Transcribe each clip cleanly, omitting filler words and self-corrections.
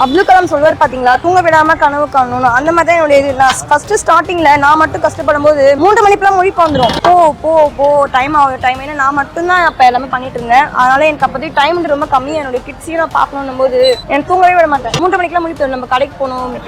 அப்துல் கலாம் சொல்வார் பாத்தீங்களா, தூங்க விடாம கனவு காணணும். அந்த மாதிரி தான் என்னுடைய இது. நான் ஃபர்ஸ்ட் ஸ்டார்டிங்ல நான் மட்டும் கஷ்டப்படும் போது 3 மணிக்கெல்லாம் முழிப்பு வந்துடும். போ போ போ டைம் ஆகும் டைம். ஏன்னா நான் மட்டும்தான் அப்ப எல்லாமே பண்ணிட்டு இருந்தேன். அதனால எனக்கு அப்போதைக்கு டைம் ரொம்ப கம்மியா. என்னுடைய கிட்ஸையும் நான் பார்க்கணும் போது எனக்கு தூங்கவே விட மாட்டேன். 3 மணிக்கெல்லாம் முழிப்பு. நம்ம கடைக்கு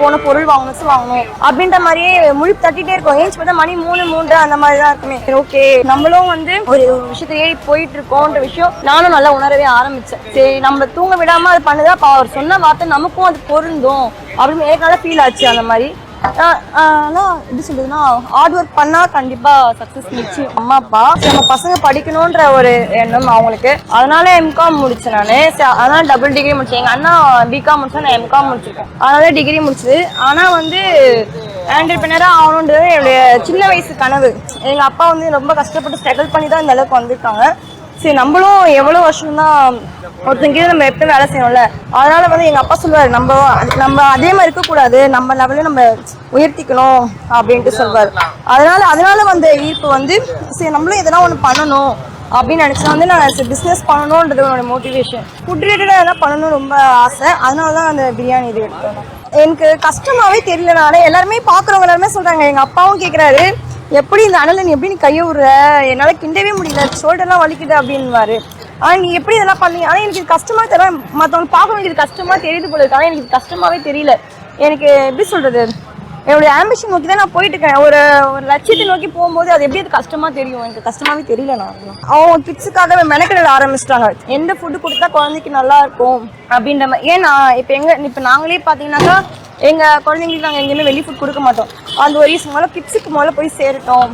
போன பொருள் வாங்கணும் அப்படின்ற மாதிரியே முழிப்பு தட்டிட்டே இருக்கும். ஏன் பார்த்தா மணி 3 அந்த மாதிரி தான் இருக்குமே. ஓகே, நம்மளும் வந்து ஒரு விஷயத்த ஏறி போயிட்டு இருக்கோன்ற விஷயம் நானும் நல்லா உணரவே ஆரம்பிச்சேன். சரி, நம்ம தூங்க விடாம அது பண்ணுதா, அவர் சொன்ன வார்த்தை நமக்கும் அது பொருந்தும் அப்படின்னு எனக்கு நல்லா ஃபீல் ஆச்சு. அந்த மாதிரி எப்படி சொல்றதுன்னா, ஹார்ட் ஒர்க் பண்ணா கண்டிப்பா சக்சஸ் நிச்சயம். அம்மா அப்பா நம்ம பசங்க படிக்கணும்ன்ற ஒரு எண்ணம் அவங்களுக்கு. அதனால எம்காம் முடிச்சேன் நானு. அதனால டபுள் டிகிரி முடிச்சேன். எங்க அண்ணா பிகாம் முடிச்சா, நான் எம்காம் முடிச்சிருக்கேன். அதனால டிகிரி முடிச்சது. ஆனா வந்து ஆண்டர்பிரினரா ஆகணுன்றது என்னுடைய சின்ன வயசு கனவு. எங்க அப்பா வந்து ரொம்ப கஷ்டப்பட்டு ஸ்ட்ரகிள் பண்ணி தான் இந்த அளவுக்கு வந்திருக்காங்க. சரி, நம்மளும் எவ்வளவு வருஷம் தான் ஒருத்தங்க நம்ம எப்பயும் வேலை செய்யணும்ல. அதனால வந்து எங்க அப்பா சொல்லுவாரு, நம்ம அதே மாதிரி இருக்கக்கூடாது, நம்ம லெவலில் நம்ம உயர்த்திக்கணும் அப்படின்ட்டு சொல்வாரு. அதனால வந்து ஈர்ப்பு வந்து சரி நம்மளும் எதனா ஒன்று பண்ணணும் அப்படின்னு நினைச்சா வந்து நான் பிஸ்னஸ் பண்ணணும்ன்றது என்னோட மோட்டிவேஷன். ஃபுட் ரிலேட்டடாக எதனா பண்ணணும்னு ரொம்ப ஆசை. அதனால தான் அந்த பிரியாணி இது எடுத்தோம். எனக்கு கஷ்டமாவே தெரியலனால எல்லாருமே பார்க்குறவங்க எல்லாருமே சொல்றாங்க. எங்க அப்பாவும் கேட்குறாரு, எப்படி இந்த அனலை நீ எப்படி கையை விடுற, என்னால் கிண்டவே முடியல, ஷோல்டர்லாம் வலிக்குது அப்படின்வாரு. ஆனால் நீ எப்படி இதெல்லாம் பண்ணி. ஆனால் எனக்கு இது கஷ்டமா தெரியல. மற்றவங்க பார்க்கறவங்களுக்கு இது கஷ்டமா தெரியுது போல இருக்கு. ஆனால் எனக்கு இது கஷ்டமாவே தெரியல. எனக்கு எப்படி சொல்றது, என்னுடைய ஆம்பிஷன் நோக்கி தான் நான் போயிட்டு இருக்கேன். ஒரு லட்சியத்தை நோக்கி போகும்போது அது எப்படி அது கஷ்டமா தெரியும். எனக்கு கஷ்டமாவே தெரியல. நான் அவங்க கிட்ஸுக்காக மெனக்கெடல் ஆரம்பிச்சிட்டாங்க. எந்த ஃபுட்டு கொடுத்தா குழந்தைக்கு நல்லா இருக்கும் அப்படின்ற மாதிரி. ஏன்னா இப்போ நாங்களே பார்த்தீங்கன்னாக்கா எங்க குழந்தைங்களுக்கு நாங்கள் எங்கேயுமே வெளி ஃபுட் கொடுக்க மாட்டோம். அந்த ஒரு ரீசன் முதல்ல கிட்ஸுக்கு முதல்ல போய் சேரட்டும்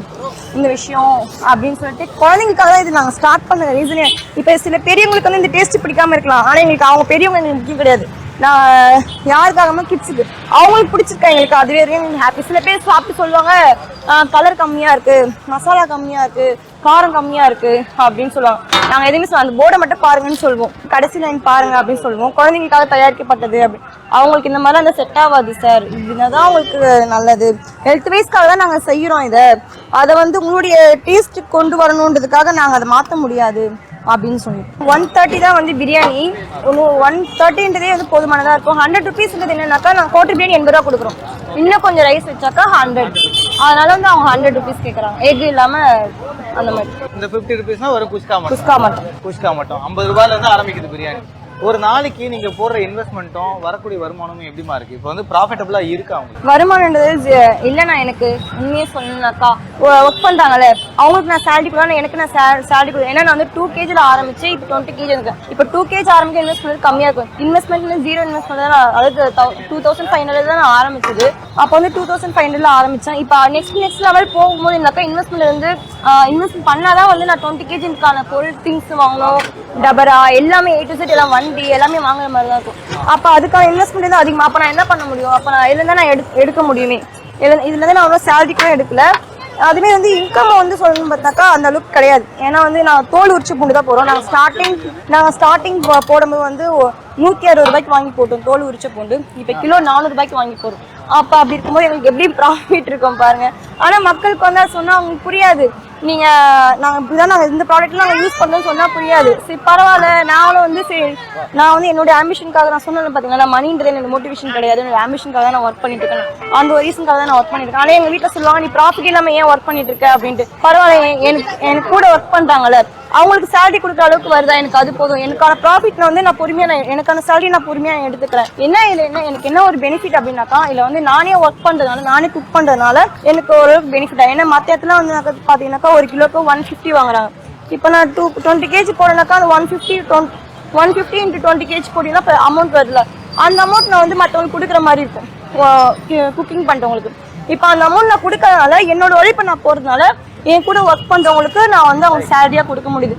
இந்த விஷயம் அப்படின்னு சொல்லிட்டு குழந்தைங்களுக்காக தான் இது நாங்கள் ஸ்டார்ட் பண்ண ரீசனே. இப்போ சில பெரியவங்களுக்கு வந்து இந்த டேஸ்ட் பிடிக்காம இருக்கலாம். ஆனால் எங்களுக்கு அவங்க பெரியவங்க எங்களுக்கு முக்கியம் கிடையாது. நான் யாருக்காகமா கிட்ஸுக்கு அவங்களுக்கு பிடிச்சிருக்கேன், எங்களுக்கு அதுவே எங்களுக்கு ஹாப்பி. சில பேர் சாப்பிட்டு சொல்லுவாங்க, கலர் கம்மியா இருக்கு, மசாலா கம்மியா இருக்கு, காரம் கம்மியா இருக்கு அப்படின்னு சொல்லுவாங்க. நாங்கள் எதுவுமே சொல்லுவோம், அந்த போர்டை மட்டும் பாருங்கன்னு சொல்லுவோம். கடைசி லைன் பாருங்க அப்படின்னு சொல்லுவோம். குழந்தைங்களுக்காக தயாரிக்கப்பட்டது அப்படி. அவங்களுக்கு இந்த மாதிரி அந்த செட் ஆகாது சார், இதுதான் அவங்களுக்கு நல்லது, ஹெல்த் வைஸ்க்காக தான் நாங்கள் செய்கிறோம் இதை. அதை வந்து உங்களுடைய டேஸ்ட் கொண்டு வரணுன்றதுக்காக நாங்கள் அதை மாற்ற முடியாது அப்படின்னு சொல்லி 130 தான் வந்து பிரியாணி. 130ன்றதே வந்து போதுமானதாக இருக்கும். 100 rupeesன்றது என்னன்னாக்கா, நாங்கள் கோட்டர் பிரியாணி 80 ரூபா கொடுக்குறோம். இன்னும் கொஞ்சம் ரைஸ் வச்சாக்கா 100. அதனால வந்து அவங்க 100 rupees கேட்குறாங்க, எக் இல்லாமல். அந்த மாதிரி இந்த 50 rupeesனா ஒரு குஸ்கா மட்டும் 50 ரூபாயிலேருந்து ஆரம்பிக்குது பிரியாணி. ஒரு நாளைக்கு நீங்க போடுற இன்வெஸ்ட்மெண்ட்டும் வரக்கூடிய வருமானமும் எப்படிமா இருக்கு? இப்போ வந்து ப்ராஃபிட்டபிளா இருக்கா உங்களுக்கு? வருமானன்றது இல்லைண்ணா. எனக்கு உண்மையே சொல்லணும்னாக்கா, ஒர்க் பண்றாங்கல்ல அவங்களுக்கு நான் சேலரி கொடுக்கணும், எனக்கு நான் சேலரி கொடுக்கணும். ஏன்னா நான் வந்து 2 kg ஆரம்பிச்சு இப்போ 20 kg இருக்கேன். இப்போ 2 kg ஆரம்பிக்க இன்வெஸ்ட்மெண்ட் கம்மியா இருக்கும். இன்வெஸ்ட்மெண்ட் 0 இன்வெஸ்ட்மெண்ட் தான். அதாவது 2500 தான் நான் ஆரம்பிச்சது. அப்போ வந்து 2500 ஆரம்பிச்சேன். இப்போ நெக்ஸ்ட் லெவல் போகும்போது என்னக்கா இன்வெஸ்ட்மெண்ட் வந்து இன்வெஸ்ட்மெண்ட் பண்ணாதான் வந்து நான் 20 kgக்கான பொருள் திங்ஸ் வாங்கணும், டபரா எல்லாமே A to Z எல்லாம் வண்டி எல்லாமே வாங்குற மாதிரி தான் இருக்கும். அப்போ அதுக்கான இன்வெஸ்ட்மெண்ட் தான் அதிகமாக. அப்போ நான் என்ன பண்ண முடியும்? அப்போ நான் இதுல தான் நான் எடுக்க முடியுமே. இதுலேருந்து நான் அவ்வளோ சேலரிக்கும் எடுக்கல. அதுவே வந்து இன்கம் வந்து சொல்லணும்னு பார்த்தாக்கா அந்த அளவுக்கு கிடையாது. ஏன்னா வந்து நான் தோல் உரிச்சு பூண்டு தான் போகிறோம். நாங்கள் ஸ்டார்டிங் போடும்போது வந்து 160 ரூபாய்க்கு வாங்கி போட்டோம் தோல் உரிச்ச பூண்டு. இப்போ கிலோ 400 ரூபாய்க்கு வாங்கி போகிறோம். அப்போ அப்படி இருக்கும்போது எங்களுக்கு எப்படி ப்ராஃபிட் இருக்கும் பாருங்க. ஆனால் மக்களுக்கு வந்து சொன்னால் அவங்களுக்கு புரியாது. நாங்கள் இப்படிதான் நாங்கள் இந்த ப்ராடக்ட்லாம் நாங்கள் யூஸ் பண்ணோம்னு சொன்னால் புரியாது. சரி பரவாயில்ல, நானும் வந்து சரி நான் வந்து என்னோட ஆம்பிஷனுக்காக நான் சொன்னேன் பார்த்தீங்கன்னா, மணின்றது என்னோட மோட்டிவேஷன் கிடையாது, என்னோட ஆம்பிஷனுக்காக தான் நான் ஒர்க் பண்ணிட்டு இருக்கேன். அந்த ஒரு ரீசனுக்காக தான் நான் ஒர்க் பண்ணிட்டு இருக்கேன். ஆனால் எங்கள் வீட்டில் சொல்லுவாங்க, நீ ப்ராஃபிட் இல்லாமல் ஏன் ஒர்க் பண்ணிட்டு இருக்க அப்படின்ட்டு. பரவாயில்ல, எனக்கு கூட ஒர்க் பண்ணுறாங்கல்ல அவங்களுக்கு சேலரி கொடுக்குற அளவுக்கு வருதா, எனக்கு அது போதும். எனக்கான ப்ராஃபிட் வந்து நான் பொறுமையாக எனக்கான சேலரி நான் பொறுமையாக எடுத்துக்கிறேன். எனக்கு என்ன ஒரு பெனிஃபிட் அப்படின்னாக்கா, இதில் வந்து நானே ஒர்க் பண்ணுறதுனால, நானே குக் பண்ணுறதுனால எனக்கு ஓரளவுக்கு பெனிஃபிட் ஆகும். ஏன்னா மற்ற இடத்துல வந்து பார்த்தீங்கன்னாக்கா ஒரு கிலோக்கு 150 வாங்குறாங்க. இப்போ நான் 20 kg போடனாக்கா அந்த 150 × 20 kg போட்டீங்கன்னா அமௌண்ட் வருதுல, அந்த அமௌண்ட் நான் வந்து மற்றவங்களுக்கு கொடுக்குற மாதிரி இருக்கும் குக்கிங் பண்ணுறவங்களுக்கு. இப்போ அந்த அமௌண்ட் நான் கொடுக்கறதுனால என்னோட உழைப்பை நான் போகிறதுனால என் கூட ஒர்க் பண்ணுறவங்களுக்கு நான் வந்து அவங்க சேலரியாக கொடுக்க முடியுது.